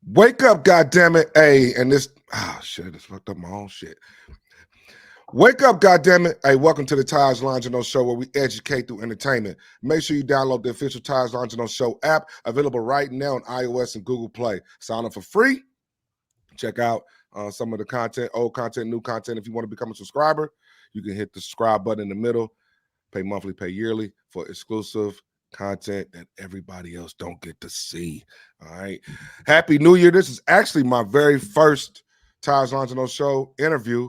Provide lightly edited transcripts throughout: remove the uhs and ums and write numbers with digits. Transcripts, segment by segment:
Wake up, goddammit. Hey, and this shit, I just fucked up my own shit. Wake up, goddammit. Hey, welcome to the Tires Lounge and No Show, where we educate through entertainment. Make sure you download the official Tires Lounge and No Show app, available right now on iOS and Google Play. Sign up for free. Check out some of the content, old content, new content. If you want to become a subscriber, you can hit the subscribe button in the middle. Pay monthly, pay yearly for exclusive content that everybody else don't get to see. All right. Happy New Year. This is actually my very first Tires Lounge and No Show interview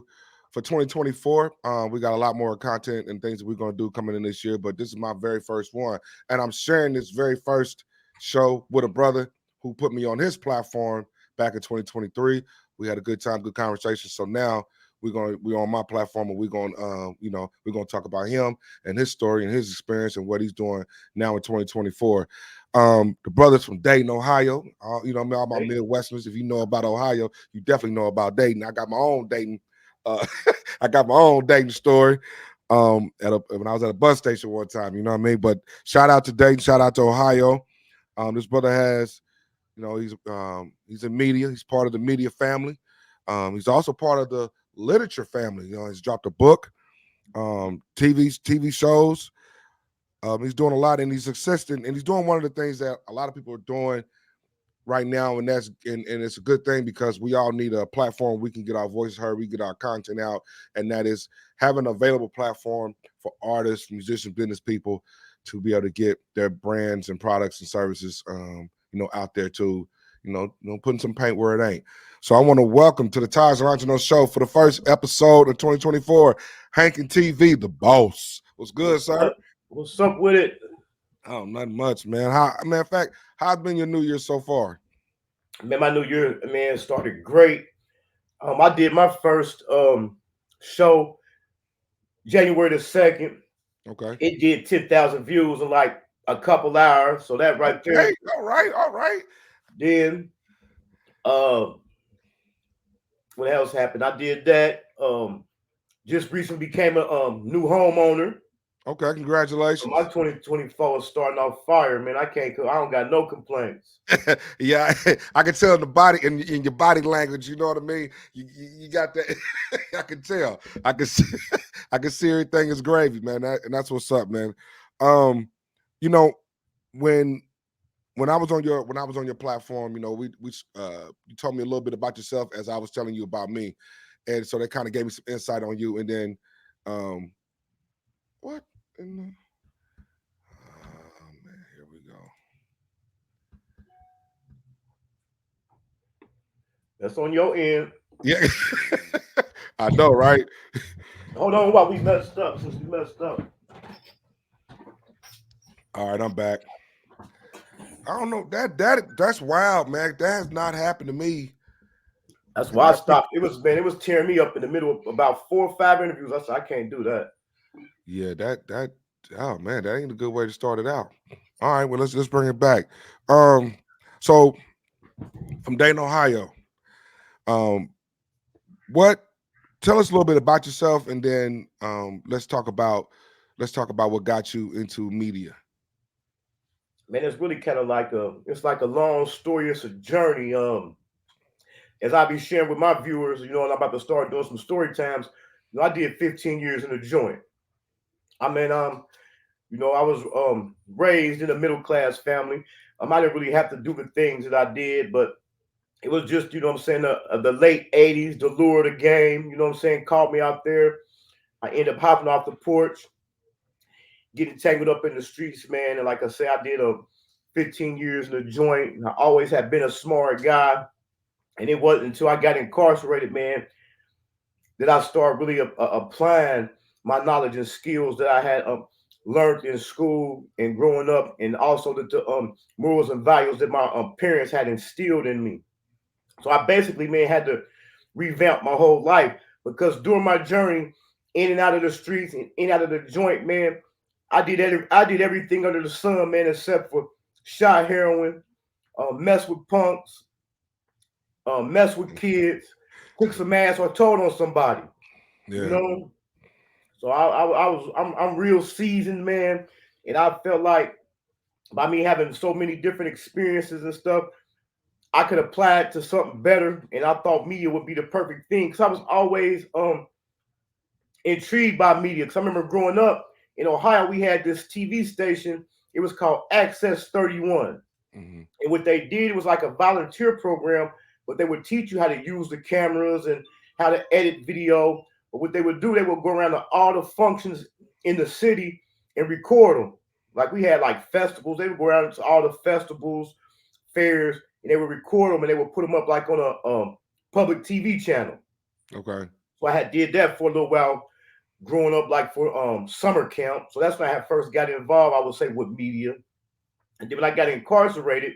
for 2024. We got a lot more content and things that we're going to do coming in this year, but this is my very first one. And I'm sharing this very first show with a brother who put me on his platform back in 2023. We had a good time, good conversation. So now we're on my platform and we're gonna talk about him and his story and his experience and what he's doing now in 2024. The brothers from Dayton, Ohio. All my Midwesterners. If you know about Ohio, you definitely know about Dayton. I got my own Dayton. I got my own Dayton story. When I was at a bus station one time, you know what I mean. But shout out to Dayton. Shout out to Ohio. This brother has, he's in media. He's part of the media family. He's also part of the literature family. He's dropped a book, TV shows. He's doing a lot, and he's assisting, and he's doing one of the things that a lot of people are doing right now, and it's a good thing because we all need a platform we can get our voices heard, we get our content out, and that is having an available platform for artists, musicians, business people to be able to get their brands and products and services, out there too. Putting some paint where it ain't. So I want to welcome to the Tires Lounge and No Show for the first episode of 2024, Hank and TV, the boss. What's good, sir? What's up with it? Oh, nothing much, man. In fact, how's been your New Year so far? Man, my New Year, man, started great. I did my first show January the 2nd. Okay. It did 10,000 views in like a couple hours. So that right there. All right. Then what else happened? I did that. Just recently became a new homeowner. Okay, congratulations. My 2024 is starting off fire, man. I don't got no complaints. Yeah, I can tell in the body in your body language. You know what I mean? You got that. I can tell. I can see everything is gravy, man. And that's what's up, man. When I was on your platform, you told me a little bit about yourself as I was telling you about me, and so that kind of gave me some insight on you. And then, what? Oh man, here we go. That's on your end. Yeah, I know, right? Hold on, while we messed up. Since we messed up. All right, I'm back. I don't know that's wild, man. That has not happened to me. That's why I stopped. It was tearing me up in the middle of about 4 or 5 interviews. I said I can't do that. Yeah, that oh man, that ain't a good way to start it out. All right, well let's bring it back. So from Dayton, Ohio, tell us a little bit about yourself, and then let's talk about what got you into media. Man, it's really kind of like a long story. It's a journey. As I be sharing with my viewers, and I'm about to start doing some story times. I did 15 years in the joint. I mean, I was raised in a middle class family. I didn't really have to do the things that I did, but it was just, the late 80s, the lure of the game, called me out there. I ended up hopping off the porch, getting tangled up in the streets, man. And like I said, I did 15 years in the joint. And I always have been a smart guy. And it wasn't until I got incarcerated, man, that I started really applying my knowledge and skills that I had learned in school and growing up, and also the morals and values that my parents had instilled in me. So I basically, man, had to revamp my whole life, because during my journey in and out of the streets and in and out of the joint, man, I did everything under the sun, man, except for shot heroin, mess with punks, mess with kids, kick some ass, or told on somebody. Yeah. So I'm real seasoned, man, and I felt like by me having so many different experiences and stuff, I could apply it to something better, and I thought media would be the perfect thing because I was always intrigued by media. Because I remember growing up in Ohio, we had this TV station. It was called Access 31. Mm-hmm. And what they did, it was like a volunteer program, but they would teach you how to use the cameras and how to edit video. But what they would do, they would go around to all the functions in the city and record them. Like we had like festivals. They would go around to all the festivals, fairs, and they would record them and they would put them up like on a public TV channel. Okay. So I did that for a little while growing up, like for summer camp. So that's when I had first got involved, I would say, with media. And then when I got incarcerated,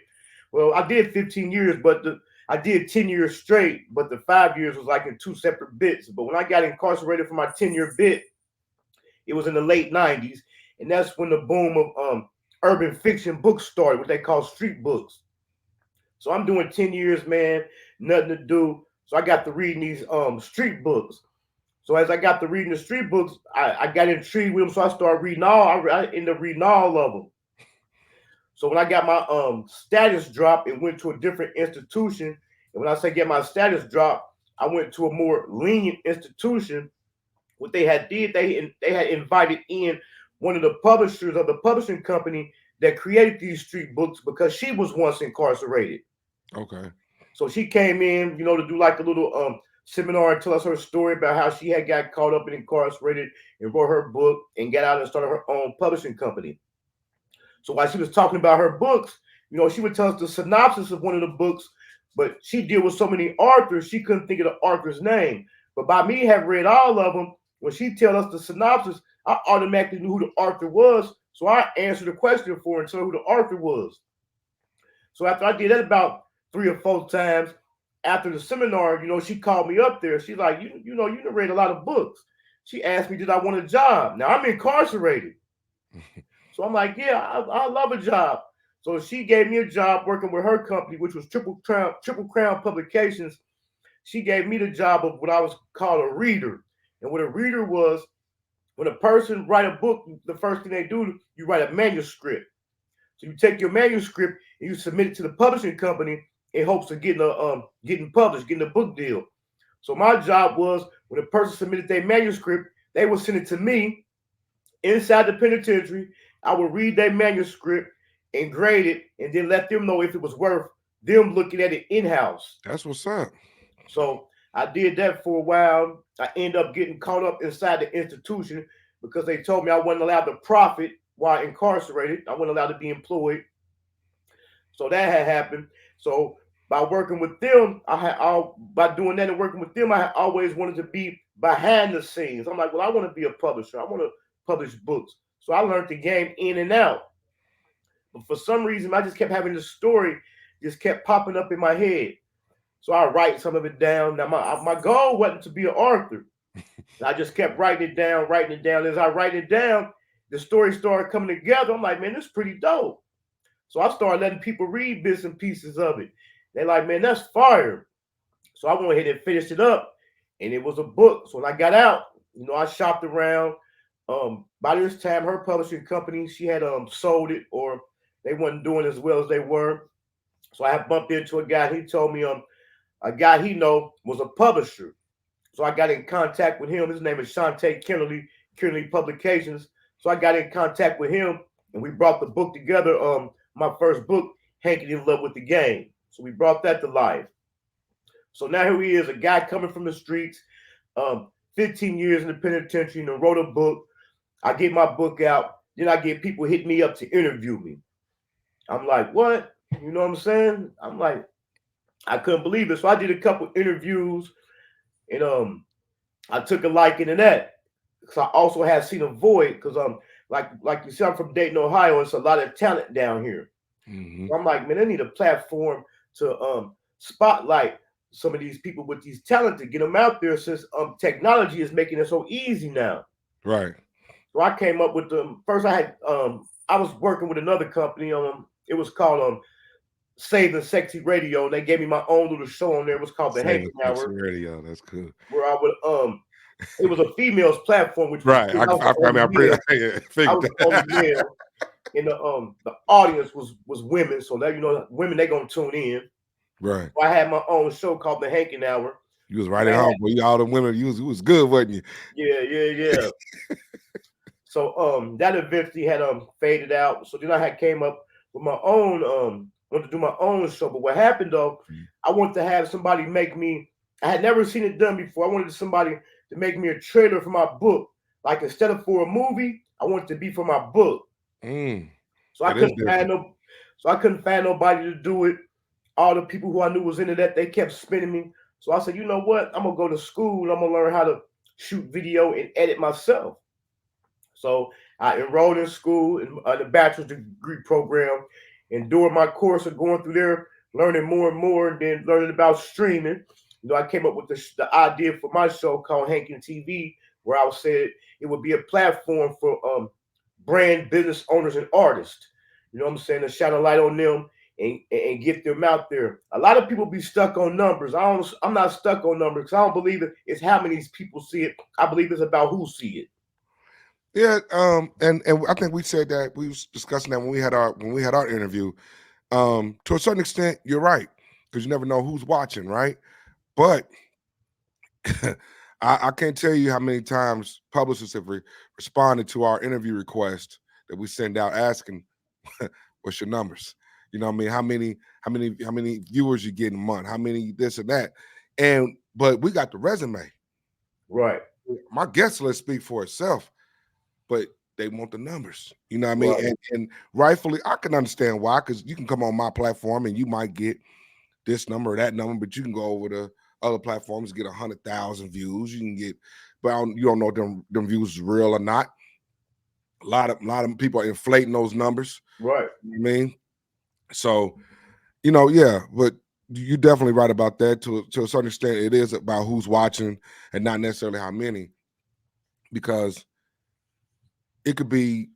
well, I did 15 years, but I did 10 years straight, but the 5 years was like in two separate bits. But when I got incarcerated for my 10-year bit, it was in the late 90s. And that's when the boom of urban fiction books started, what they call street books. So I'm doing 10 years, man, nothing to do. So I got to reading these street books. So as I got to reading the street books, I got intrigued with them. So I started reading I ended up reading all of them. So when I got my status drop and went to a different institution, and when I say get my status drop, I went to a more lenient institution. What they had did, they had invited in one of the publishers of the publishing company that created these street books because she was once incarcerated. Okay. So she came in, you know, to do like a little seminar and tell us her story about how she had got caught up and incarcerated and wrote her book and got out and started her own publishing company. So while she was talking about her books, you know, she would tell us the synopsis of one of the books, but she dealt with so many authors, she couldn't think of the author's name. But by me having read all of them, when she tell us the synopsis, I automatically knew who the author was. So I answered the question for her and told her who the author was. So after I did that about 3 or 4 times, after the seminar, you know, she called me up there. She's like, you know, you read a lot of books. She asked me, did I want a job? Now I'm incarcerated. So I'm like, yeah, I love a job. So she gave me a job working with her company, which was Triple Crown Publications. She gave me the job of what I was called a reader. And what a reader was, when a person write a book, the first thing they do, you write a manuscript. So you take your manuscript and you submit it to the publishing company in hopes of getting published, getting a book deal. So my job was, when a person submitted their manuscript, they would send it to me inside the penitentiary. I would read their manuscript and grade it, and then let them know if it was worth them looking at it in-house. That's what's up. So I did that for a while. I ended up getting caught up inside the institution because they told me I wasn't allowed to profit while incarcerated. I wasn't allowed to be employed. So that had happened. So by working with them, by doing that and working with them, I had always wanted to be behind the scenes. I'm like, well, I want to be a publisher. I want to publish books. So I learned the game in and out. But for some reason, I just kept having this story just kept popping up in my head. So I write some of it down. Now my goal wasn't to be an author. I just kept writing it down. As I write it down, the story started coming together. I'm like, man, this is pretty dope. So I started letting people read bits and pieces of it. They're like, man, that's fire. So I went ahead and finished it up, and it was a book. So when I got out, you know, I shopped around. By this time, her publishing company, she had sold it, or they wasn't doing as well as they were. So I had bumped into a guy. He told me a guy he know was a publisher. So I got in contact with him. His name is Shante Kennerly Publications. So I got in contact with him, and we brought the book together. My first book, Hanky in Love with the Game. So we brought that to life. So now here he is, a guy coming from the streets, 15 years in the penitentiary, and wrote a book. I get my book out. Then I get people hit me up to interview me. I'm like, what? You know what I'm saying? I'm like, I couldn't believe it. So I did a couple interviews, and I took a liking to that. So I also had seen a void because like you said, I'm from Dayton, Ohio. It's a lot of talent down here. Mm-hmm. So I'm like, man, I need a platform to spotlight some of these people with these talent to get them out there, since technology is making it so easy now. Right. So I came up with the first. I was working with another company. It was called Saving Sexy Radio. And they gave me my own little show on there. It was called the Hanky Hour Radio. That's cool. Where I would it was a females platform, which right. I was the only male, and the audience was women. So that, you know, women, they gonna tune in. Right. So I had my own show called the Hankin Hour. You was right And at I had, home, boy. You all the women, you was good, wasn't you? yeah. So that eventually had faded out. So then I had came up with my own wanted to do my own show. But what happened though, I wanted to have somebody make me. I had never seen it done before. I wanted somebody to make me a trailer for my book. Like instead of for a movie, I wanted to be for my book. So I That is couldn't find different. no. So I couldn't find nobody to do it. All the people who I knew was into that, they kept spinning me. So I said, you know what? I'm gonna go to school. I'm gonna learn how to shoot video and edit myself. So I enrolled in school in the bachelor's degree program, and during my course of going through there, learning more and more, and then learning about streaming, I came up with the idea for my show called Hankin TV, where I said it would be a platform for brand business owners and artists. You know what I'm saying? To shine a light on them and get them out there. A lot of people be stuck on numbers. I'm not stuck on numbers because I don't believe it's how many people see it. I believe it's about who see it. Yeah, and I think we said that we was discussing that when we had our interview. To a certain extent, you're right, because you never know who's watching, right? But I can't tell you how many times publicists have responded to our interview request that we send out asking, "What's your numbers?" You know what I mean? How many viewers you get in a month? How many this and that? But we got the resume. Right. My guest list speak for itself, but they want the numbers. You know what I mean? Right. And rightfully, I can understand why, because you can come on my platform and you might get this number or that number, but you can go over to other platforms, get 100,000 views. You can get, but you don't know if them views is real or not. A lot of people are inflating those numbers. Right. You know what I mean? So, yeah, but you're definitely right about that. To a certain extent, it is about who's watching and not necessarily how many, because it could be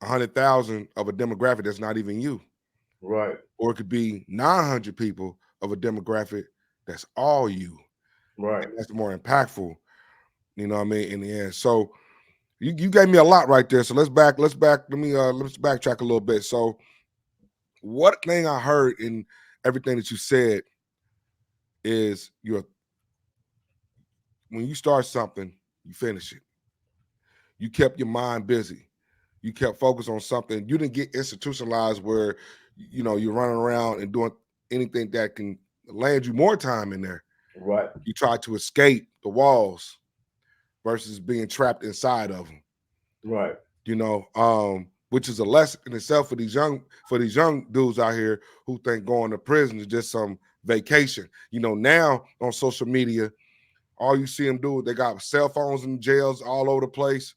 100,000 of a demographic that's not even you. Right. Or it could be 900 people of a demographic that's all you. Right. And that's more impactful, you know what I mean, in the end. So you gave me a lot right there. So let's backtrack a little bit. So what thing I heard in everything that you said is when you start something, you finish it. You kept your mind busy. You kept focused on something. You didn't get institutionalized where you're running around and doing anything that can land you more time in there. Right. You try to escape the walls versus being trapped inside of them. Right. Which is a lesson in itself for these young dudes out here who think going to prison is just some vacation. Now on social media, all you see them do, they got cell phones in jails all over the place,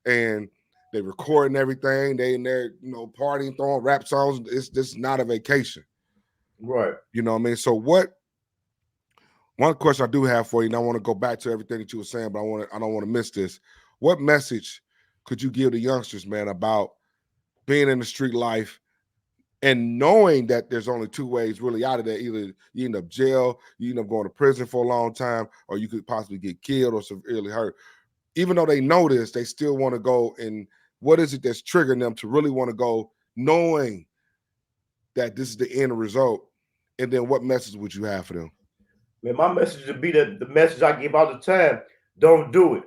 and they recording everything. They in there, partying, throwing rap songs. It's just not a vacation. Right. You know what I mean? So one question I do have for you, and I want to go back to everything that you were saying, but I don't want to miss this. What message could you give the youngsters, man, about being in the street life and knowing that there's only two ways really out of that? Either you end up jail, you end up going to prison for a long time, or you could possibly get killed or severely hurt. Even though they know this, they still want to go. And what is it that's triggering them to really want to go, knowing that this is the end result? And then what message would you have for them? Man, my message would be the message I give all the time. Don't do it.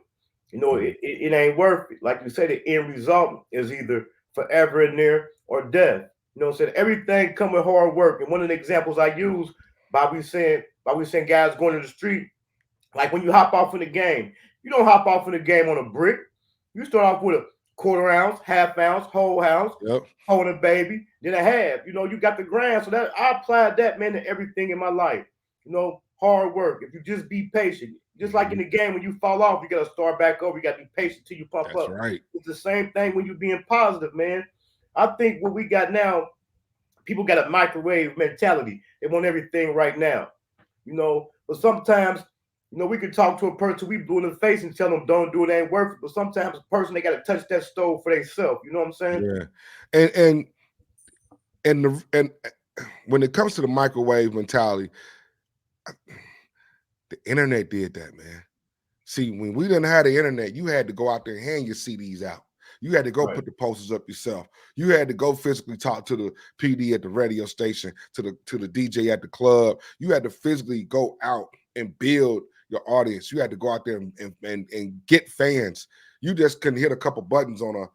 It ain't worth it. Like you said, the end result is either forever in there or death. Everything come with hard work. And one of the examples I use by we saying guys going to the street, like when you hop off in the game, you don't hop off in the game on a brick. You start off with a quarter ounce, half ounce, whole ounce, Yep. holding a baby, then a half. You got the gram. So that I applied that, man, to everything in my life. Hard work. If you just be patient, just like in the game, when you fall off, you got to start back over. You got to be patient till you pump That's up. right. It's the same thing when you're being positive, man. I think what we got now, people got a microwave mentality. They want everything right now. But sometimes, we can talk to a person we blue in the face and tell them don't do it, ain't worth it. But sometimes a person, they got to touch that stove for themselves. You know what I'm saying? Yeah. And when it comes to the microwave mentality, the internet did that, man. See, when we didn't have the internet, you had to go out there and hand your CDs out. You had to go Right. put the posters up yourself. You had to go physically talk to the PD at the radio station, to the DJ at the club. You had to physically go out and build your audience. You had to go out there and get fans. You just couldn't hit a couple buttons on a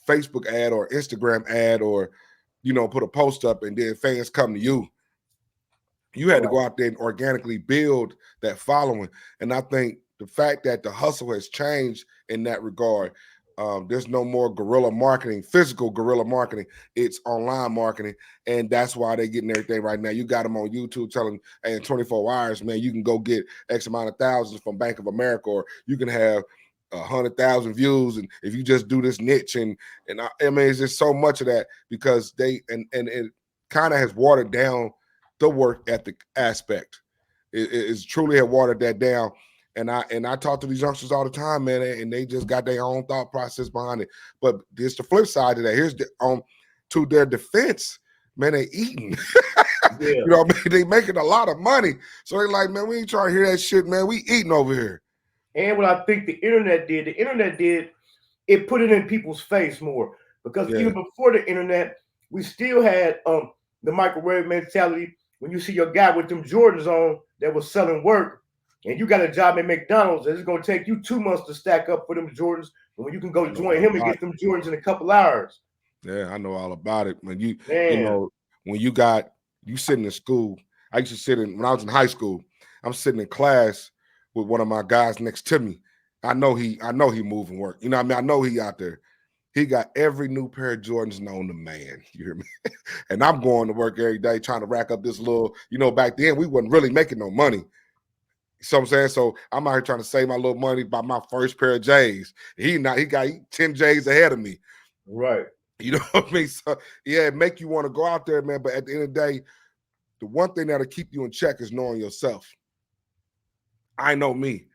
Facebook ad or Instagram ad, or put a post up and then fans come to you. You had to go out there and organically build that following. And I think the fact that the hustle has changed in that regard, there's no more guerrilla marketing, physical guerrilla marketing. It's online marketing. And that's why they're getting everything right now. You got them on YouTube telling, hey, in 24 hours, man, you can go get X amount of thousands from Bank of America, or you can have 100,000 views, and if you just do this niche, and I mean, it's just so much of that, because they and it kind of has watered down the work ethic aspect. It's truly have watered that down. And I talk to these youngsters all the time, man, and they just got their own thought process behind it. But there's the flip side of that. Here's to their defense, man, they eating. Yeah. You know what I mean? They making a lot of money. So they like, man, we ain't trying to hear that shit, man. We eating over here. And what I think the internet did, it put it in people's face more. Because even before the internet, we still had the microwave mentality. When you see your guy with them Jordans on that was selling work, and you got a job at McDonald's, it's going to take you 2 months to stack up for them Jordans, and when you can go join him and get them Jordans in a couple hours. Yeah, I know all about it. When when you sitting in school, I used to when I was in high school, I'm sitting in class with one of my guys next to me. I know he moving work. You know what I mean? I know he out there. He got every new pair of Jordans known to man. You hear me? And I'm going to work every day trying to rack up this little, back then we wasn't really making no money. So I'm saying, so I'm out here trying to save my little money by my first pair of J's. He got 10 J's ahead of me. Right. You know what I mean? So yeah, it make you want to go out there, man. But at the end of the day, the one thing that'll keep you in check is knowing yourself. I know me.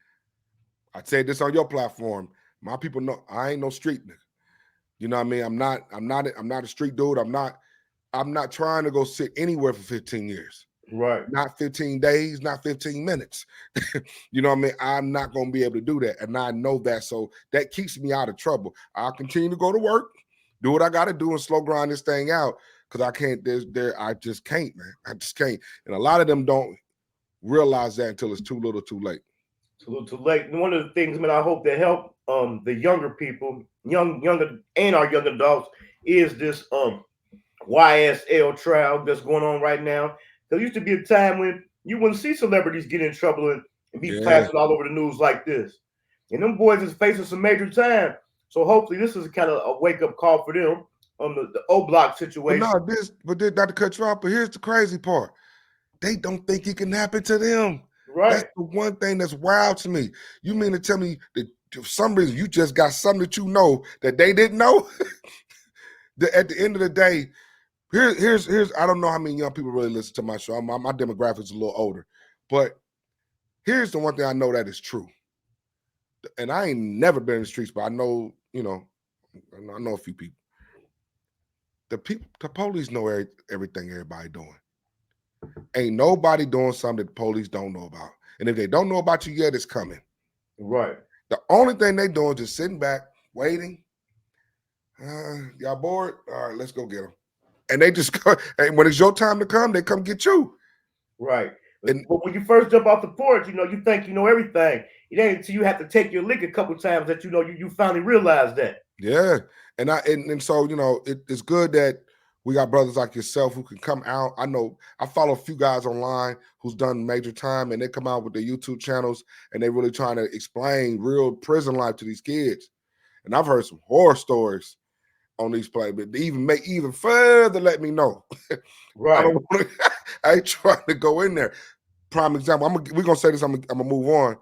I said this on your platform. My people know I ain't no street nigga. You know what I mean? I'm not a street dude. I'm not trying to go sit anywhere for 15 years. Right. Not 15 days, not 15 minutes. You know what I mean? I'm not going to be able to do that. And I know that. So that keeps me out of trouble. I'll continue to go to work, do what I got to do, and slow grind this thing out, because I can't, I just can't, man. I just can't. And a lot of them don't realize that until it's too little too late. Too little too late. And one of the things, man, I hope that help the younger people, younger and our young adults, is this YSL trial that's going on right now. There used to be a time when you wouldn't see celebrities get in trouble and be plastered all over the news like this. And them boys is facing some major time. So hopefully this is kind of a wake-up call for them on the O-Block situation. But not to cut you off, but here's the crazy part. They don't think it can happen to them. Right. That's the one thing that's wild to me. You mean to tell me that for some reason you just got something that you know that they didn't know? At the end of the day, here's I don't know how many young people really listen to my show. My demographic is a little older, but here's the one thing I know that is true. And I ain't never been in the streets, but I know, I know a few people. The police know everything everybody doing. Ain't nobody doing something that the police don't know about. And if they don't know about you yet, it's coming. Right. The only thing they doing is just sitting back, waiting. Y'all bored? All right, let's go get them. And they just go, and when it's your time to come, they come get you. Right. But when you first jump off the porch, you think you know everything. It ain't until you have to take your lick a couple times that you finally realize that. Yeah. And so, it's good that we got brothers like yourself who can come out. I know I follow a few guys online who's done major time, and they come out with their YouTube channels, and they really trying to explain real prison life to these kids. And I've heard some horror stories on these plays, but even further let me know. Right. I ain't trying to go in there. Prime example. We're gonna say this. I'm gonna move on,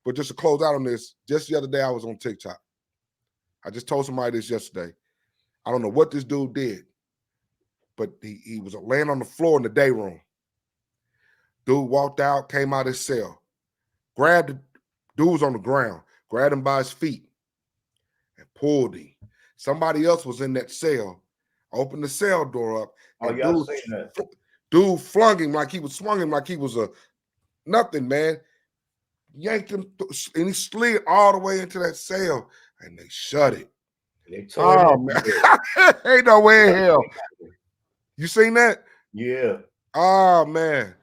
but just to close out on this. Just the other day, I was on TikTok. I just told somebody this yesterday. I don't know what this dude did, but he was laying on the floor in the day room. Dude walked out, came out his cell, grabbed the dude was on the ground, grabbed him by his feet, and pulled him. Somebody else was in that cell, opened the cell door up, and dude flung him like he was a nothing, man. Yanked him, and he slid all the way into that cell, and they shut it. They tore him Oh up. man, ain't no way in hell. You seen that? Yeah. Oh man.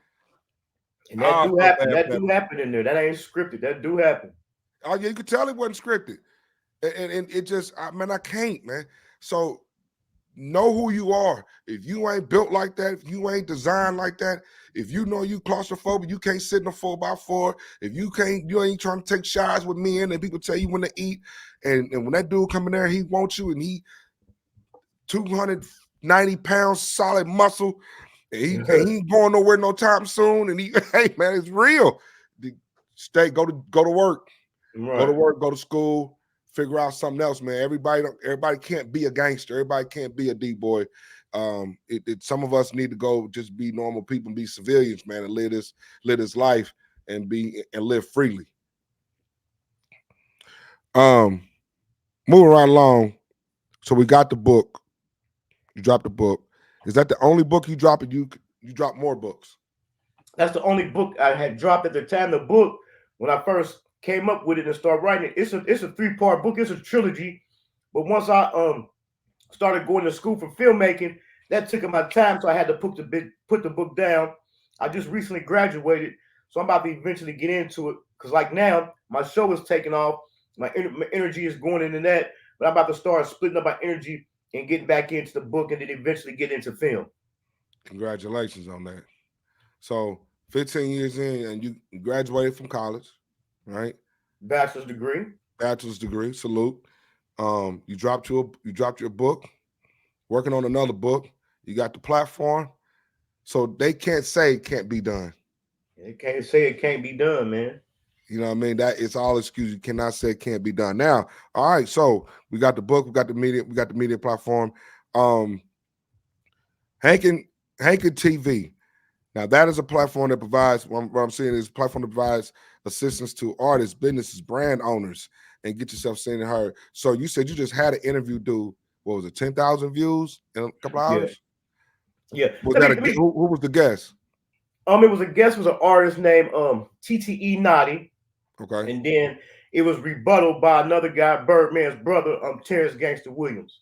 And Oh, that I do felt happen. bad That for that. do happen in there. That ain't scripted. That do happen. Oh yeah, you could tell it wasn't scripted, and it just, I can't, man. So know who you are. If you ain't built like that, if you ain't designed like that, if you know you claustrophobic, you can't sit in a 4x4. If you ain't trying to take shots with men and people tell you when to eat. And when that dude come in there, he wants you and he 290 pounds solid muscle. And he ain't going nowhere no time soon. And he, hey man, it's real. Go to work. Go to Right. work, go to school, figure out something else, man. Everybody can't be a gangster. Everybody can't be a D-boy. Some of us need to go just be normal people and be civilians, man, and live this life and live freely. Moving right along. So we got the book. You dropped the book. Is that the only book you dropped? You dropped more books? That's the only book I had dropped at the time. The book, when I first came up with it and started writing it, it's a 3-part book. It's a trilogy. But once I started going to school for filmmaking, that took my time, so I had to put the book down. I just recently graduated, so I'm about to eventually get into it. Because like now, my show is taking off. My energy is going into that, but I'm about to start splitting up my energy and getting back into the book, and then eventually get into film. Congratulations on that. So 15 years in, and you graduated from college, right? Bachelor's degree. Bachelor's degree. Salute. You dropped your book. Working on another book. You got the platform. So they can't say it can't be done. They can't say it can't be done, man. You know what I mean? That it's all excuse. You cannot say it can't be done. Now, all right. So we got the book. We got the media platform. Hankin TV. Now that is a platform that provides. What I'm saying is a platform that provides assistance to artists, businesses, brand owners, and get yourself seen and heard. So you said you just had an interview do, what was it, 10,000 views in a couple of Yeah, hours? yeah. Was that who was the guest? It was a guest was an artist named TTE Naughty, Okay. and then it was rebutted by another guy, Birdman's brother, Terrence Gangster Williams.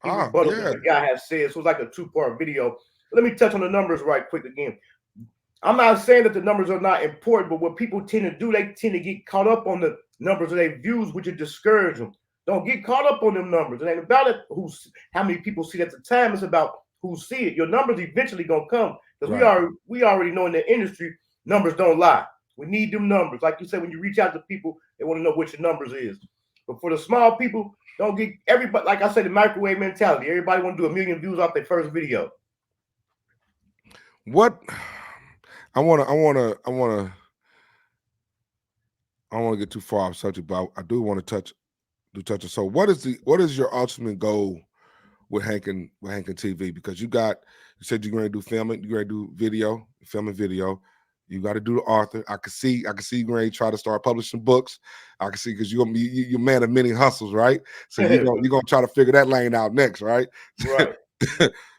He rebutted what Yeah. the guy had said. So it was like a 2-part video. Let me touch on the numbers right quick again. I'm not saying that the numbers are not important, but what people tend to do, they tend to get caught up on the numbers of their views, which would discourage them. Don't get caught up on them numbers. It ain't about it how many people see it at the time. It's about who see it. Your numbers eventually gonna come, because Right. we already know in the industry numbers don't lie. We need them numbers. Like you said, when you reach out to people, they want to know what your numbers is. But for the small people, don't get everybody. Like I said, the microwave mentality. Everybody want to do 1 million views off their first video. What I wanna get too far off subject, but I do want to touch it. So what is your ultimate goal with Hankin TV? Because you said you're going to do filming, you're going to do video, film and video. You got to do the author. I can see you going to try to start publishing books. I can see, because you're a man of many hustles, right? So you're gonna try to figure that lane out next, right? Right.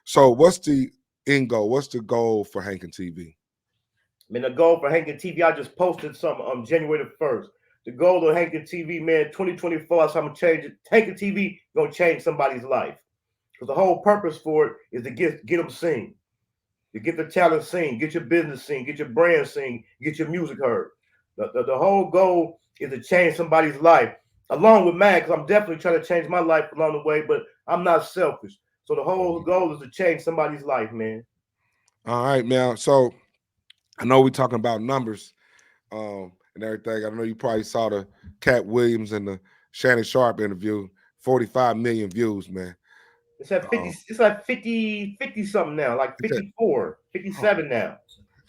So what's the end goal? What's the goal for Hankin TV? I mean, the goal for Hankin TV, I just posted something on January the 1st. The goal of Hankin TV, man, 2024, so I'm going to change it. Hankin TV going to change somebody's life. Because the whole purpose for it is to get them seen, to get the talent seen, get your business seen, get your brand seen, get your music heard. The whole goal is to change somebody's life, along with mine, because I'm definitely trying to change my life along the way, but I'm not selfish. So the whole goal is to change somebody's life, man. All right, man. So I know we're talking about numbers and everything. I know you probably saw the Cat Williams and the Shannon Sharp interview. 45 million views, man. It's at 50, it's like 50 something now, like 54, 57 now.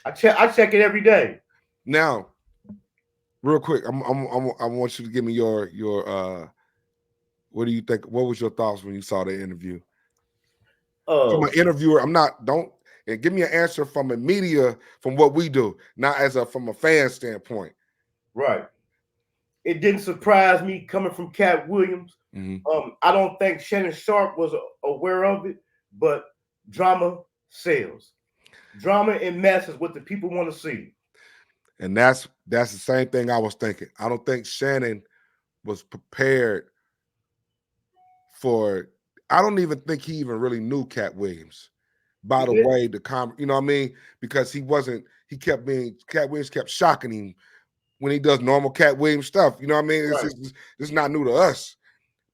I check it every day. Now, real quick, I want you to give me your what do you think? What was your thoughts when you saw the interview? From an interviewer, and give me an answer from from what we do, not from a fan standpoint. Right. It didn't surprise me coming from Cat Williams. Mm-hmm. I don't think Shannon Sharp was aware of it, but drama sells. Drama and mess is what the people want to see. And that's the same thing I was thinking. I don't think Shannon was prepared for. I don't even think he even really knew Cat Williams. By the did? way, you know what I mean? Because he wasn't. He kept being Cat Williams kept shocking him when he does normal Cat Williams stuff. You know what I mean? Right. It's not new to us,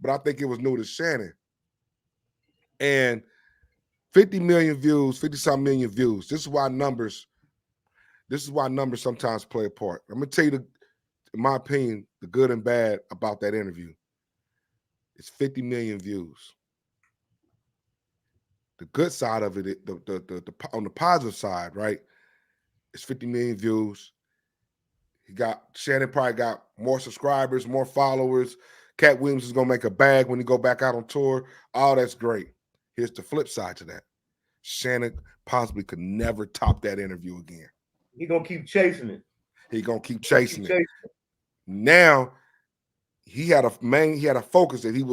but I think it was new to Shannon. And 50 million views, 50-some million views. This is why numbers sometimes play a part. I'm gonna tell you in my opinion, the good and bad about that interview. It's 50 million views. The good side of it, on the positive side, right? It's 50 million views. Shannon probably got more subscribers, more followers. Cat Williams is gonna make a bag when he go back out on tour. All that's great. Here's the flip side to that. Shannon possibly could never top that interview again. He gonna keep chasing it. He gonna keep chasing it. Now he had a focus that you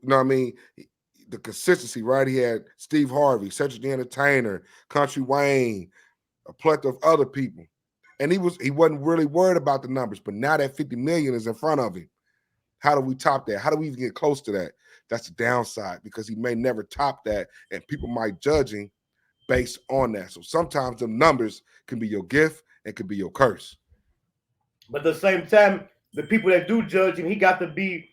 know what I mean? The consistency, right? He had Steve Harvey, Cedric the Entertainer, Country Wayne, a plethora of other people. And he wasn't really worried about the numbers, but now that 50 million is in front of him. How do we top that? How do we even get close to that? That's the downside because he may never top that, and people might judge him based on that. So sometimes the numbers can be your gift and can be your curse. But at the same time, the people that do judge him, he got to be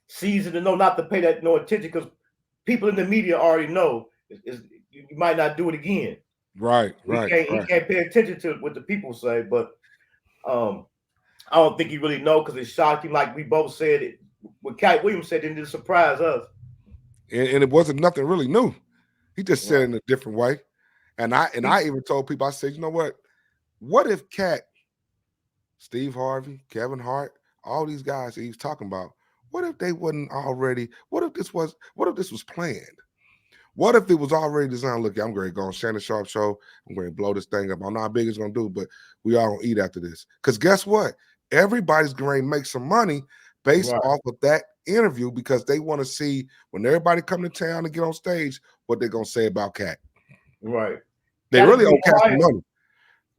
seasoned to know not to pay that no attention because people in the media already know you might not do it again. Right. He can't pay attention to what the people say, but I don't think he really know because it shocked him. Like we both said, what Cat Williams said didn't surprise us. And it wasn't nothing really new. He just said it in a different way. And I even told people, I said, you know what if Cat, Steve Harvey, Kevin Hart, all these guys that he's talking about, what if they wasn't already, what if this was planned? What if it was already designed? Look, I'm going to go on Shannon Sharpe show. I'm going to blow this thing up. I don't know how big it's going to do, but we all going to eat after this. Because guess what? Everybody's going to make some money based off of that interview because they want to see when everybody come to town and get on stage what they're going to say about Cat. Right. They really owe Cat some money.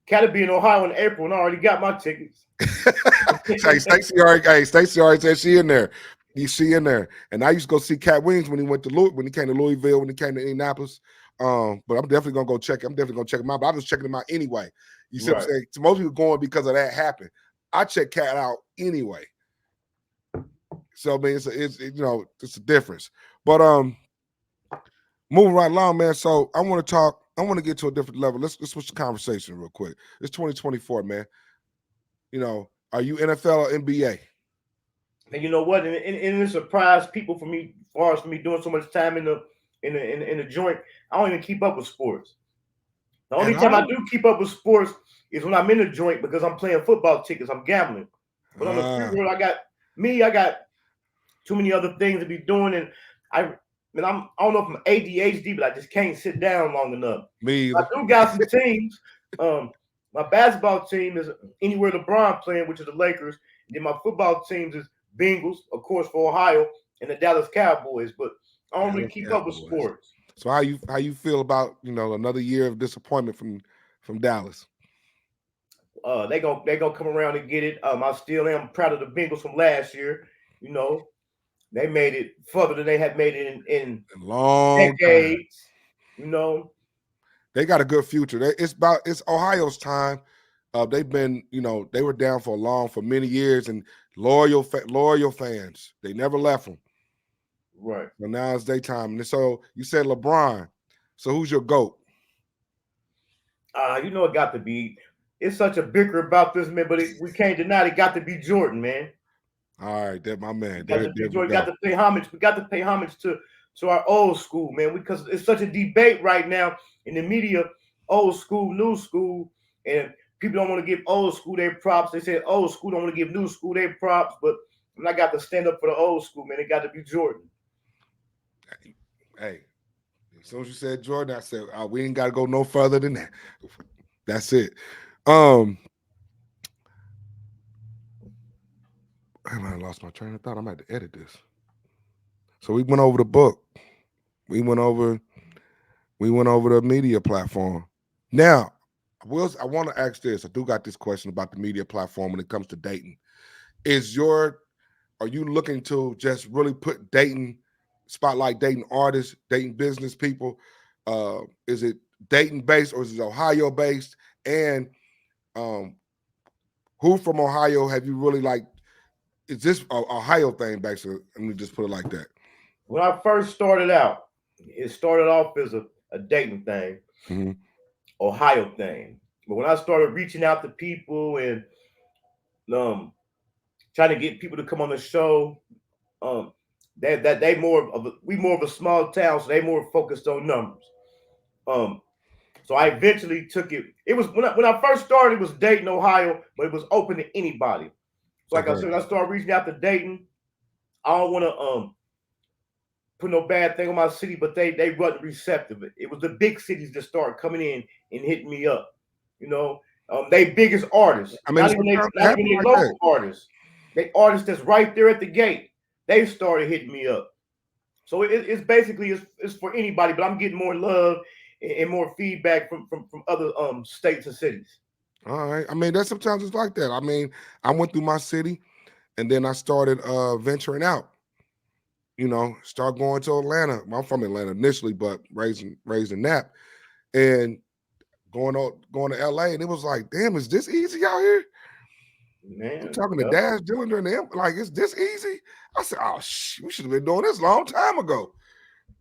Cat will be in Ohio in April, and I already got my tickets. Stacey already said she in there. She in there. And I used to go see Cat Williams when he came to Louisville, when he came to Indianapolis. But I'm definitely gonna go check. I'm definitely gonna check him out. But I was checking him out anyway. You see what I'm saying? So most people going because of that happened. I check Cat out anyway. So I mean, it's a difference. But moving right along, man. So I want to get to a different level. Let's switch the conversation real quick. It's 2024, man. Are you NFL or NBA? And you know what? And it surprised people for me, as far as me doing so much time in the joint. I don't even keep up with sports. The only time I do keep up with sports is when I'm in the joint because I'm playing football tickets. I'm gambling. But on the free world, I got too many other things to be doing, and I don't know if I'm ADHD, but I just can't sit down long enough. Me either. I do got some teams. My basketball team is anywhere LeBron playing, which is the Lakers. And then my football teams is Bengals, of course, for Ohio, and the Dallas Cowboys. But I don't really keep up with sports. So how you feel about another year of disappointment from Dallas? They gonna come around and get it. I still am proud of the Bengals from last year. They made it further than they had made it in long decades. Time. They got a good future. It's Ohio's time. They've been, they were down for many years, and loyal fans. They never left them. Right. So now it's their time. And so you said LeBron. So who's your GOAT? It got to be. It's such a bicker about this, man, but we can't deny it got to be Jordan, man. All right, that's my man. We got to pay homage. We got to pay homage to our old school, man, because it's such a debate right now in the media, old school, new school, and people don't want to give old school their props. They say old school don't want to give new school their props, but when I got to stand up for the old school, man, it got to be Jordan. Hey, as soon as you said Jordan, I said we ain't got to go no further than that. That's it. I lost my train of thought. I'm going to edit this. So we went over the book. We went over the media platform. Now, I want to ask this. I do got this question about the media platform when it comes to dating. Is your are you looking to just really put Dayton, spotlight Dayton artists, Dayton business people? Is it Dayton based or is it Ohio based? And um, who from Ohio have you really like? Is this a Ohio thing, basically? Let me just put it like that. When I first started out, it started off as a Dayton thing, Mhm. Ohio thing. But when I started reaching out to people and um, trying to get people to come on the show, um, they we more of a small town, so they more focused on numbers. Um, so I eventually took it. It was when I first started, it was Dayton, Ohio, but it was open to anybody. So like I said, when I started reaching out to Dayton, I don't want to put no bad thing on my city, but they wasn't receptive. It was the big cities that started coming in and hitting me up. You know, they biggest artists, I mean, not even sometimes it not even happens they like local that. artists. They artists that's right there at the gate. They started hitting me up. So it's basically it's for anybody, but I'm getting more love and more feedback from other states and cities. All right. I mean, that sometimes it's like that. I mean, I went through my city and then I started venturing out. You know, start going to Atlanta. Well, I'm from Atlanta initially, but raised in Nap, and going to LA, and it was like, damn, is this easy out here? I'm Man, talking to yep. Dash Dillon and them, like, is this easy? I said, oh, we should have been doing this a long time ago.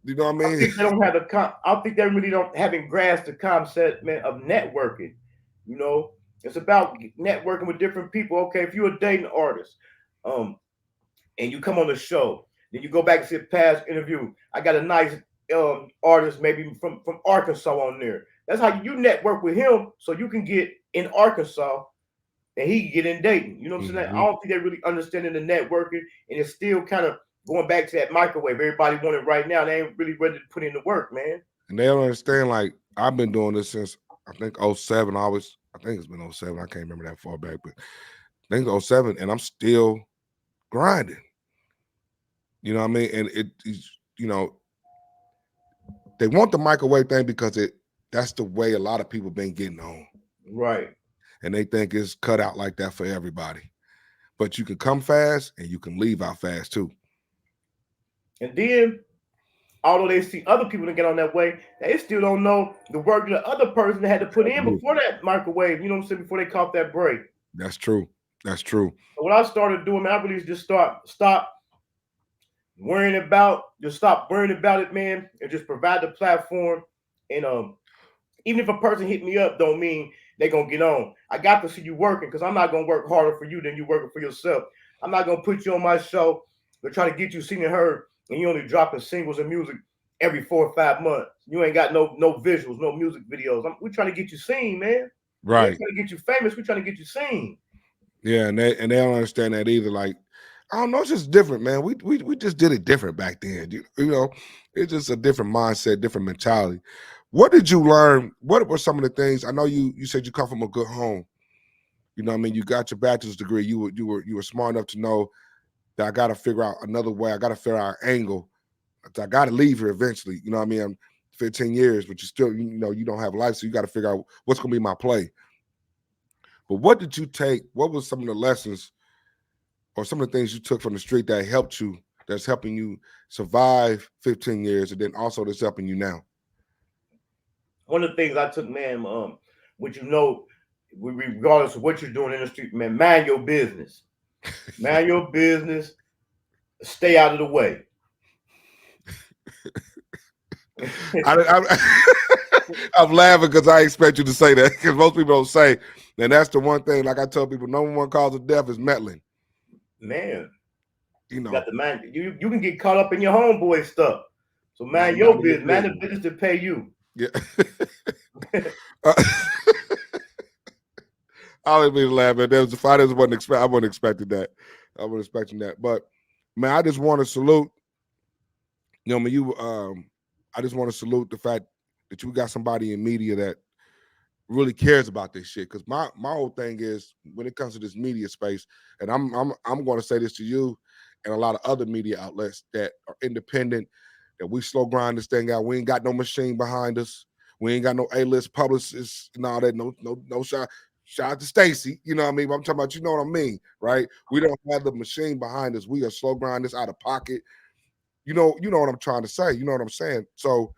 You know what I I mean? think they don't have I think they really don't haven't grasped the concept, man, of networking. You know, it's about networking with different people. Okay, if you're a dating artist, um, and you come on the show, then you go back and see a past interview. I got a nice artist, maybe from Arkansas on there. That's how you network with him, so you can get in Arkansas and he can get in Dayton. You know what I'm saying? I Mhm. don't think they really understanding the networking, and it's still kind of going back to that microwave. Everybody want it right now. They ain't really ready to put in the work, man. And they don't understand, like, I've been doing this since, I think, '07. I think it's been '07. I can't remember that far back, but I think it's '07, and I'm still grinding. You know what I mean? And you know, they want the microwave thing because that's the way a lot of people been getting on. Right. And they think it's cut out like that for everybody. But you can come fast and you can leave out fast too. And then, although they see other people that get on that way, they still don't know the work the other person had to put in before that microwave. You know what I'm saying? Before they caught that break. That's true. That's true. So what I started doing, man, I really just stop stop worrying about it, man, and just provide the platform. And even if a person hit me up, don't mean they gonna get on. I got to see you working because I'm not gonna work harder for you than you working for yourself. I'm not gonna put you on my show to try to get you seen and heard, and you only dropping singles and music every 4 or 5 months. You ain't got no visuals, no music videos. We're trying to get you seen, man. We ain't Right. trying to get you famous. We're trying to get you seen. Yeah, and they don't understand that either. Like, I don't know, it's just different, man. We just did it different back then. You know, it's just a different mindset, different mentality. What did you learn? What were some of the things? I know you said you come from a good home. You know what I mean? You got your bachelor's degree. You were smart enough to know that I got to figure out another way. I got to figure out an angle. I got to leave here eventually. You know what I mean? I'm 15 years, but you still, you know, you don't have life, so you got to figure out what's going to be my play. But what did you take? What was some of the lessons or some of the things you took from the street that helped you, that's helping you survive 15 years, and then also that's helping you now? One of the things I took, man, which you know, regardless of what you're doing in the street, man, mind your business. Mind your business. Stay out of the way. I'm laughing because I expect you to say that because most people don't say. And that's the one thing, like I tell people, number one cause of death is meddling. Man, You you got know, the mind. You can get caught up in your homeboy stuff. So not mind your minding your business. Mind the business. business to pay you. Yeah. uh, I don't mean to laugh, man. There was the I wasn't expecting that. I wasn't expecting that. But man, I just want to salute. You know, I mean, I just want to salute the fact that you got somebody in media that really cares about this shit. Because my whole thing is when it comes to this media space, and I'm going to say this to you and a lot of other media outlets that are independent, that we slow grind this thing out. We ain't got no machine behind us. We ain't got no A-list publicists and all that. No shot. Shout out to Stacy, you know what I mean? But I'm talking about, you know what I mean, right? We don't have the machine behind us. We are slow grind this out of pocket. You know what I'm trying to say. You know what I'm saying? So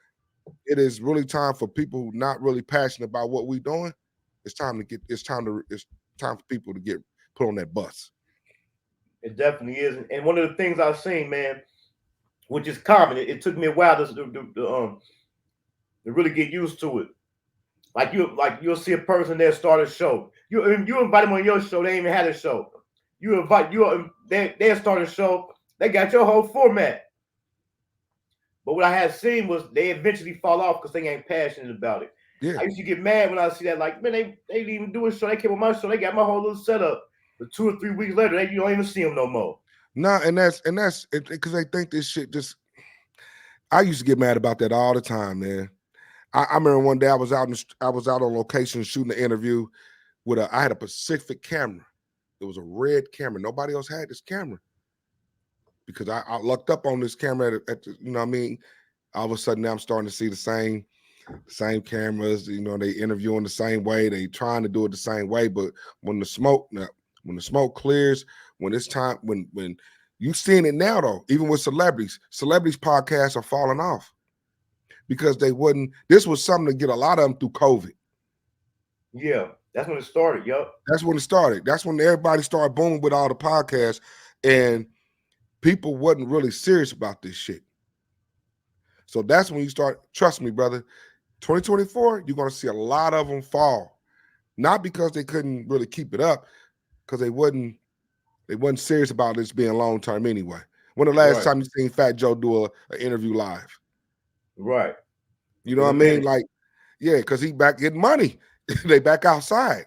it is really time for people who not really passionate about what we're doing. It's time for people to get put on that bus. It definitely is. And one of the things I've seen, man, which is common, it took me a while to really get used to it. Like you'll see a person that start a show. You invite them on your show, they ain't even had a show. They start a show, they got your whole format. But what I had seen was they eventually fall off because they ain't passionate about it. Yeah. I used to get mad when I see that, like, man, they didn't even do a show. They came on my show, they got my whole little setup. But 2 or 3 weeks later, you don't even see them no more. Nah, and that's because they think this shit just. I used to get mad about that all the time, man. I remember one day I was out on location shooting an interview with I had a Pacific camera. It was a red camera. Nobody else had this camera because I lucked up on this camera at the, you know what I mean? All of a sudden now I'm starting to see the same cameras, you know, they interviewing the same way, they trying to do it the same way, but when the smoke clears, when it's time, when you seeing it now though, even with celebrities podcasts are falling off because this was something to get a lot of them through COVID. Yeah, that's when it started. Yup. That's when it started. That's when everybody started booming with all the podcasts, and people wasn't really serious about this shit. So that's when you start, trust me, brother, 2024, you're going to see a lot of them fall. Not because they couldn't really keep it up, because they wasn't serious about this being long-term anyway. When the last time you seen Fat Joe do an interview live? Right. You know what I mean? Like, yeah, because he back getting money. They back outside.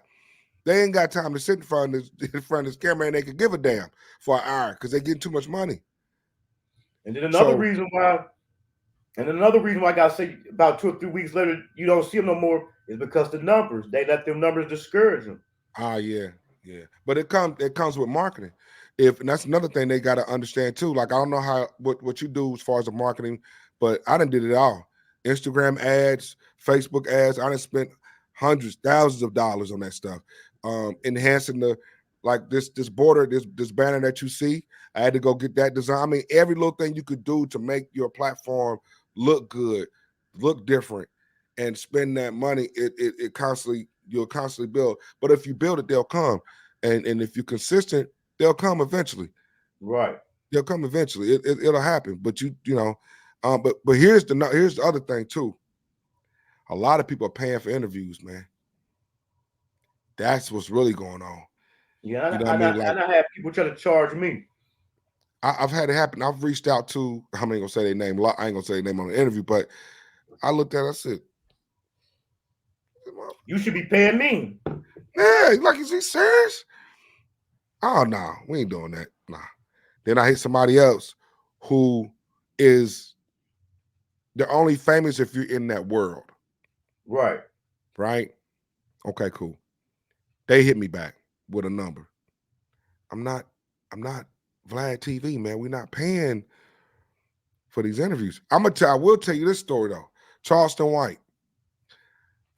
They ain't got time to sit in front of this camera and they could give a damn for an hour because they getting too much money. And then another reason why I gotta say about 2 or 3 weeks later you don't see them no more is because the numbers. They let them numbers discourage them. Yeah. But it comes with marketing. And that's another thing they gotta understand too. Like I don't know what you do as far as the marketing, but I done did it all. Instagram ads, Facebook ads. I done spent hundreds, thousands of dollars on that stuff. Enhancing this border, this banner that you see. I had to go get that design. I mean, every little thing you could do to make your platform look good, look different, and spend that money. You'll constantly build. But if you build it, they'll come. And if you're consistent, they'll come eventually. Right. They'll come eventually. It'll happen. But but here's the other thing too. A lot of people are paying for interviews, man. That's what's really going on. Yeah, you know I have people try to charge me. I've had it happen. I've reached out to, I'm not gonna say their name. I ain't gonna say their name on the interview, but I looked at it, I said, you should be paying me. Yeah, like, is he serious? Oh no, we ain't doing that. Nah. Then I hit somebody else who is they're only famous if you're in that world. Right. Right? Okay, cool. They hit me back with a number. I'm not Vlad TV, man. We're not paying for these interviews. I will tell you this story though. Charleston White.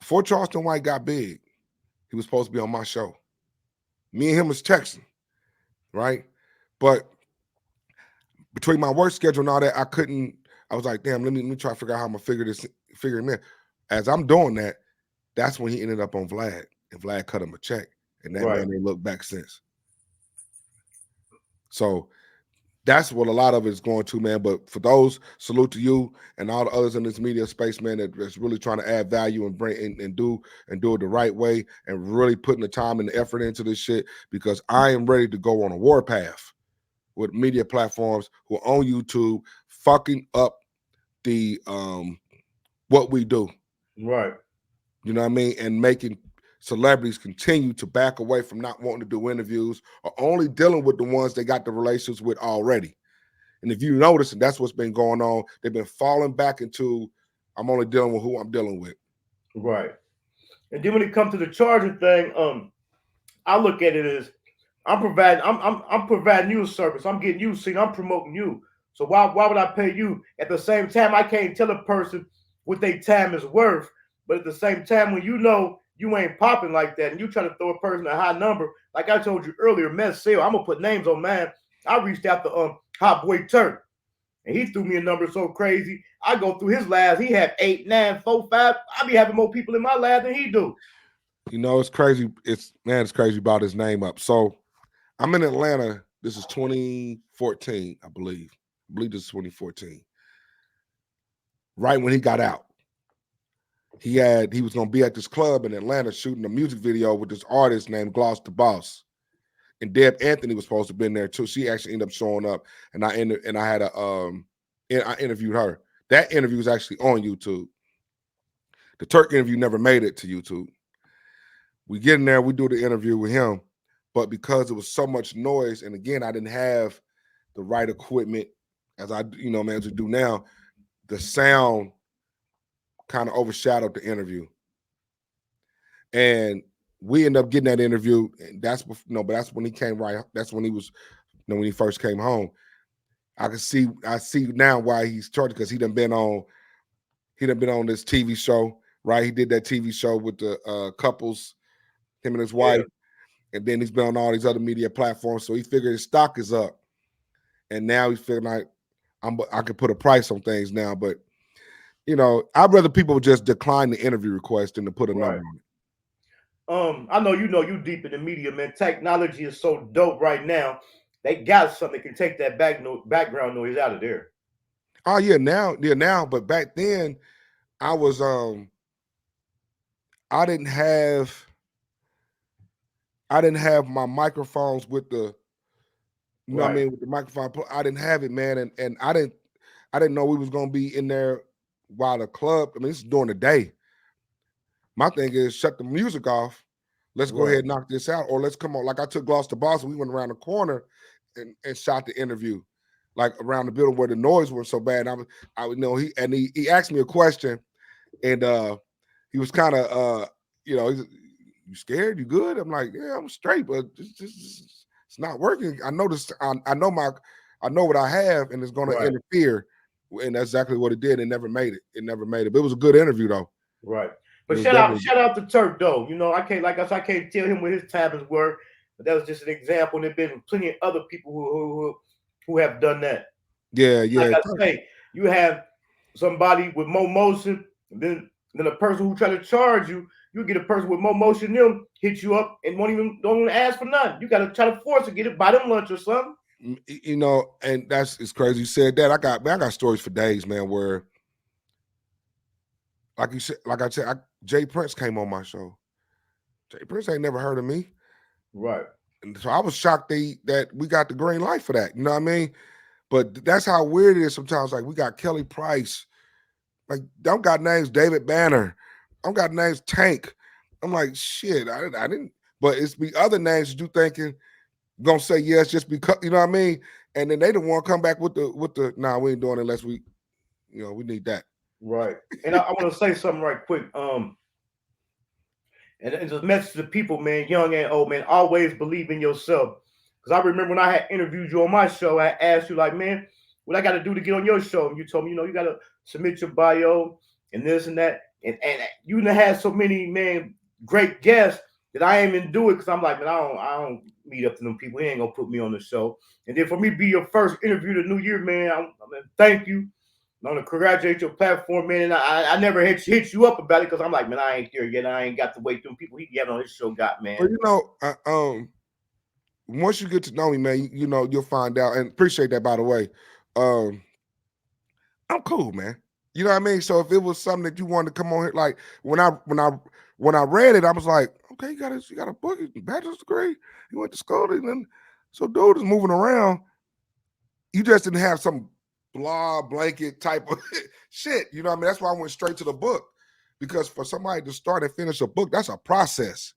Before Charleston White got big, he was supposed to be on my show. Me and him was texting, right? But between my work schedule and all that, I was like, damn, let me try to figure out how I'm gonna figure him in. As I'm doing that, that's when he ended up on Vlad. And Vlad cut him a check. And that man ain't looked back since. So that's what a lot of it is going to, man. But for those, salute to you and all the others in this media space, man, that's really trying to add value and bring and do it the right way and really putting the time and the effort into this shit, because I am ready to go on a warpath with media platforms who are on YouTube fucking up the what we do. Right. You know what I mean? And making celebrities continue to back away from not wanting to do interviews or only dealing with the ones they got the relations with already. And if you notice, and that's what's been going on, they've been falling back into, I'm only dealing with who I'm dealing with. Right. And then when it comes to the charging thing, I look at it as I'm providing you a service. I'm getting you seen. I'm promoting you. So why would I pay you? At the same time, I can't tell a person what their time is worth. But at the same time, when you know you ain't popping like that, and you trying to throw a person a high number, like I told you earlier, Mess Sale, I'm gonna put names on man. I reached out to Hot Boy Turk, and he threw me a number so crazy. I go through his labs, he had 8, 9, 4, 5. I be having more people in my lab than he do. You know, it's crazy. It's crazy about his name up. So I'm in Atlanta. This is 2014, I believe. I believe this is 2014. Right when he got out. He was gonna be at this club in Atlanta shooting a music video with this artist named Gloss the Boss. And Deb Anthony was supposed to be in there too. She actually ended up showing up, and I had I interviewed her. That interview was actually on YouTube. The Turk interview never made it to YouTube. We get in there, we do the interview with him, but because it was so much noise, and again, I didn't have the right equipment as I do now, the sound kind of overshadowed the interview. And we ended up getting that interview, and that's when he came right. That's when he was, when he first came home. I see now why he's charged, because he done been on this TV show, right? He did that TV show with the couples, him and his wife, and then he's been on all these other media platforms. So he figured his stock is up, and now he's feeling like I could put a price on things now. But I'd rather people just decline the interview request than to put a number on it. I know you deep in the media, man. Technology is so dope right now. They got something that can take that background noise out of there. Oh yeah, now, but back then I was I didn't have my microphones with the what I mean, with the microphone. I didn't have it, man, and I didn't know we was gonna be in there while the club. I mean, this is during the day. My thing is shut the music off. Let's go ahead and knock this out, or let's come on. Like I took Gloss to Boston. We went around the corner and shot the interview, like around the building where the noise was so bad. He asked me a question, and he was kind of you scared? You good? I'm like, yeah, I'm straight, but it's not working. I know this. I know what I have, and it's going to interfere. And that's exactly what it did. It never made it. But it was a good interview though. Right. But shout out to Turk though. I can't tell him what his tabs were, but that was just an example. And there's been plenty of other people who have done that. Yeah. Like I say, you have somebody with more motion, and then a person who try to charge you. You get a person with more motion than them hit you up and don't even ask for nothing. You got to try to force to get it, buy them lunch or something. And it's crazy you said that. I got stories for days, man, where like I said, Jay Prince came on my show. Jay Prince ain't never heard of me. Right. And so I was shocked that we got the green light for that. You know what I mean? But that's how weird it is sometimes. Like we got Kelly Price. Like, don't got names David Banner. I got names Tank. I'm like, shit, I didn't. But it's the other names that you thinking gonna say yes just because, you know what I mean? And then they don't want to come back with the nah, we ain't doing it unless we need that. Right. And I want to say something right quick. And it's a message to people, man, young and old, man, always believe in yourself. Because I remember when I had interviewed you on my show, I asked you, like, man, what I got to do to get on your show? And you told me, you got to submit your bio and this and that. And you done had so many, man, great guests that I ain't even do it because I'm like, man, I don't meet up to them people. He ain't going to put me on the show. And then for me to be your first interview the new year, man, I'm thank you. I want to congratulate your platform, man. And I never hit you up about it because I'm like, man, I ain't there yet. I ain't got to wait them people he got on his show got, man. Well, once you get to know me, man, you'll find out. And appreciate that, by the way. I'm cool, man. You know what I mean? So if it was something that you wanted to come on here, like when I read it, I was like, okay, you got a book, bachelor's degree, you went to school, and then so dude is moving around. You just didn't have some blah blanket type of shit. You know what I mean? That's why I went straight to the book. Because for somebody to start and finish a book, that's a process.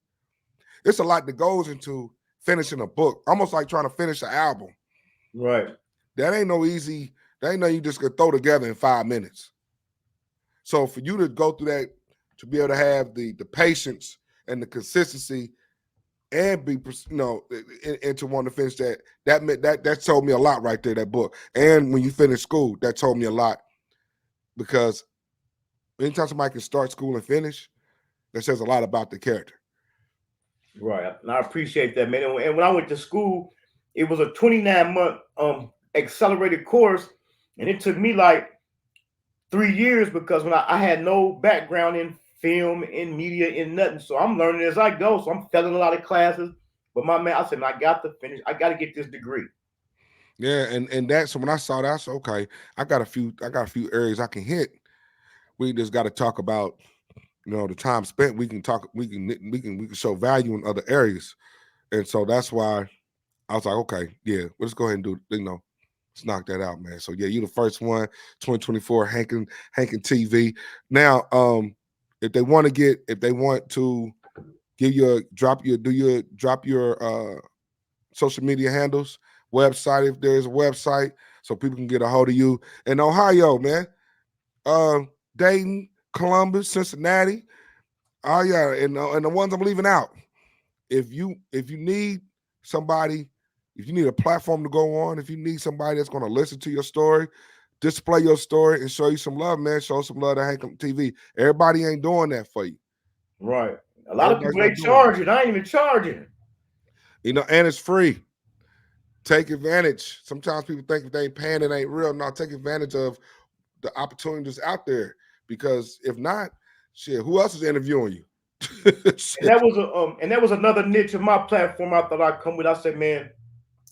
It's a lot that goes into finishing a book. Almost like trying to finish an album. Right. That ain't no easy, that ain't nothing you just could throw together in 5 minutes. So for you to go through that, to be able to have the patience and the consistency and be, and to want to finish that meant that told me a lot right there, that book. And when you finish school, that told me a lot, because anytime somebody can start school and finish, that says a lot about the character. Right. And I appreciate that, man. And when I went to school, it was a 29-month accelerated course, and it took me like 3 years because when I had no background in film, in media, in nothing. So I'm learning as I go. So I'm failing a lot of classes. But my man, I said, I got to finish. I got to get this degree. Yeah, and that, so when I saw that, I said, okay, I got a few areas I can hit. We just got to talk about, the time spent. We can show value in other areas. And so that's why I was like, okay, yeah, let's go ahead and do, let's knock that out, man. So yeah, you the first one, 2024, Hankin TV. Now, if they want to give you drop your social media handles, website, if there's a website, so people can get a hold of you in Ohio, man. Dayton, Columbus, Cincinnati. Oh yeah, and the ones I'm leaving out. If you need somebody, if you need a platform to go on, if you need somebody that's going to listen to your story, display your story, and show you some love, man, show some love to Hankin TV. Everybody ain't doing that for you. Right. A lot of people ain't charging. I ain't even charging. And it's free. Take advantage. Sometimes people think if they ain't paying, it ain't real. No, take advantage of the opportunities out there, because if not, shit, who else is interviewing you? And that was another niche of my platform I thought I'd come with. I said, man,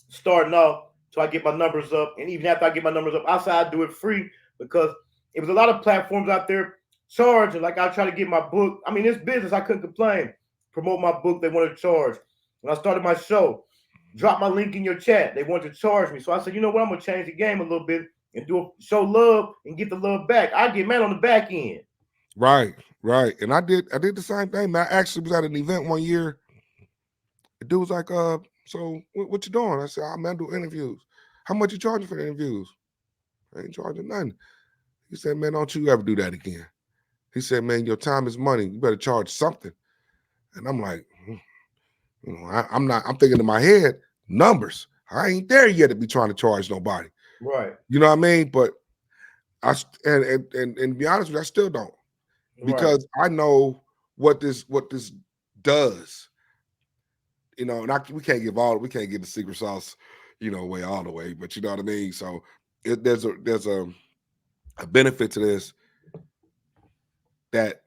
starting off so I get my numbers up, and even after I get my numbers up, I said I'd do it free, because it was a lot of platforms out there charging. Like I try to get my book. I mean, it's business. I couldn't complain. Promote my book, they wanted to charge. When I started my show, drop my link in your chat, they wanted to charge me. So I said, you know what, I'm gonna change the game a little bit and show love and get the love back. I get mad on the back end. Right. And I did the same thing, man. I actually was at an event one year. The dude was like, so what you doing? I said, I'm gonna do interviews. How much you charging for the interviews? I ain't charging nothing. He said, man, don't you ever do that again. He said, man, your time is money. You better charge something. And I'm like, I'm thinking in my head, numbers. I ain't there yet to be trying to charge nobody. Right. You know what I mean? But and to be honest with you, I still don't. Because I know what this does, and we can't give the secret sauce, away all the way, but you know what I mean. So there's a benefit to this, that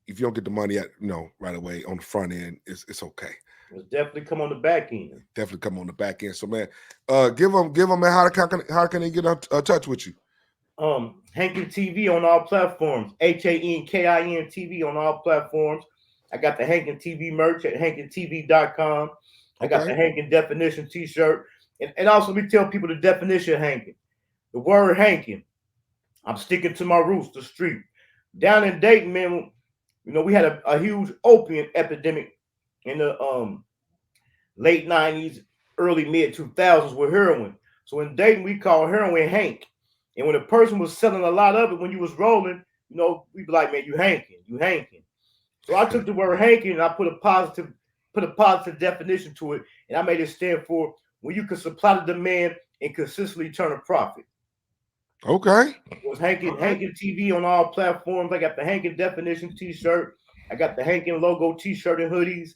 if you don't get the money right away on the front end, it's okay. It's definitely come on the back end. So man, give them man, how can they get in touch with you? Hankin TV on all platforms. HANKIN TV on all platforms. I got the Hankin TV merch at hankintv.com. I got the Hankin definition t-shirt. And also, we tell people the definition of Hankin. The word Hankin. I'm sticking to my roots, the street. Down in Dayton, man, we had a huge opium epidemic in the late 90s, early mid 2000s with heroin. So in Dayton, we call heroin Hank. And when a person was selling a lot of it, when you was rolling, we'd be like, man, you hanking. So I took the word hanking and I put a positive definition to it, and I made it stand for when you can supply the demand and consistently turn a profit. Okay. It was Hankin TV on all platforms. I got the Hankin definition t-shirt. I got the Hankin logo t-shirt and hoodies,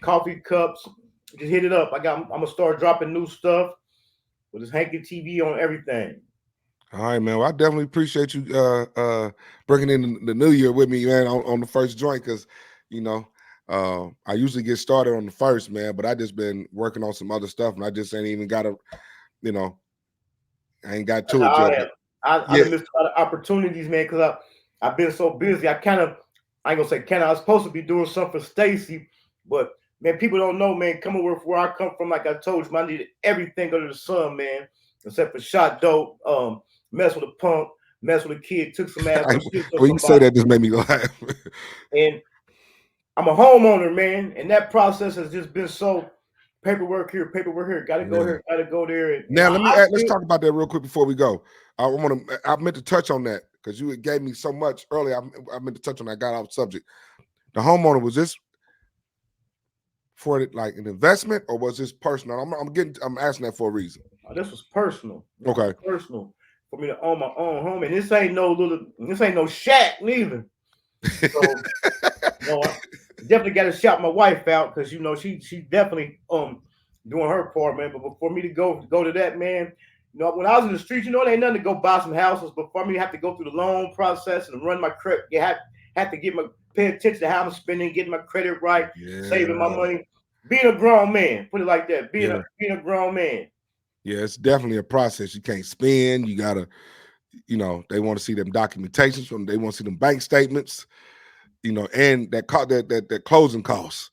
coffee cups. Just hit it up. I'm gonna start dropping new stuff with this Hankin TV on everything. All right, man. Well, I definitely appreciate you bringing in the new year with me, man, on the first joint, because I usually get started on the first, man, but I just been working on some other stuff, and I just ain't even got to, I ain't got to it yet. I missed a lot of opportunities, man, because I've been so busy. I ain't gonna say I was supposed to be doing something for Stacy, but man, people don't know, man, coming where I come from, like I told you, I needed everything under the sun, man, except for shot dope, mess with a punk, mess with a kid, took some ass. When you say that, just made me laugh. And I'm a homeowner, man, and that process has just been so paperwork here, gotta go here, gotta go there. Now let's talk about that real quick before we go. I meant to touch on that because you gave me so much earlier. I meant to touch on that. I got off subject. The homeowner, was this for like an investment or was this personal? I'm asking that for a reason. This was personal. Okay. Personal for me to own my own home, and this ain't no shack neither. So No, I definitely got to shout my wife out because she definitely doing her part, man. But before me to go to that, man, when I was in the streets, it ain't nothing to go buy some houses. But for me to have to go through the loan process and run my credit, have to pay attention to how I'm spending, getting my credit right, saving my money, being a grown man. Put it like that, being a grown man. Yeah, it's definitely a process. You can't spend. You gotta, they want to see them documentations from. They want to see them bank statements. And that closing costs.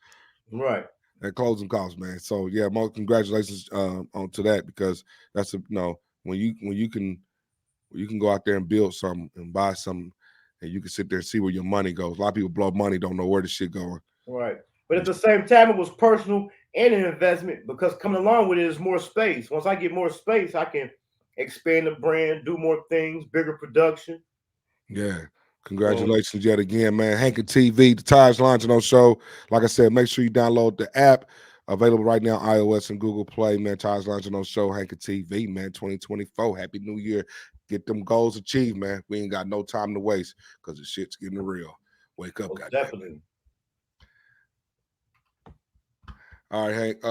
Right. That closing costs, man. So yeah, more congratulations on to that, because that's when you can go out there and build something and buy something, and you can sit there and see where your money goes. A lot of people blow money, don't know where the shit going. Right. But at the same time, it was personal and an investment, because coming along with it is more space. Once I get more space, I can expand the brand, do more things, bigger production. Yeah. Congratulations yet again, man. Hankin TV, the Taj Longino Show. Like I said, make sure you download the app. Available right now, iOS and Google Play, man. Taj Longino Show, Hankin TV, man. 2024. Happy New Year. Get them goals achieved, man. We ain't got no time to waste because the shit's getting real. Wake up, Definitely. All right, Hank.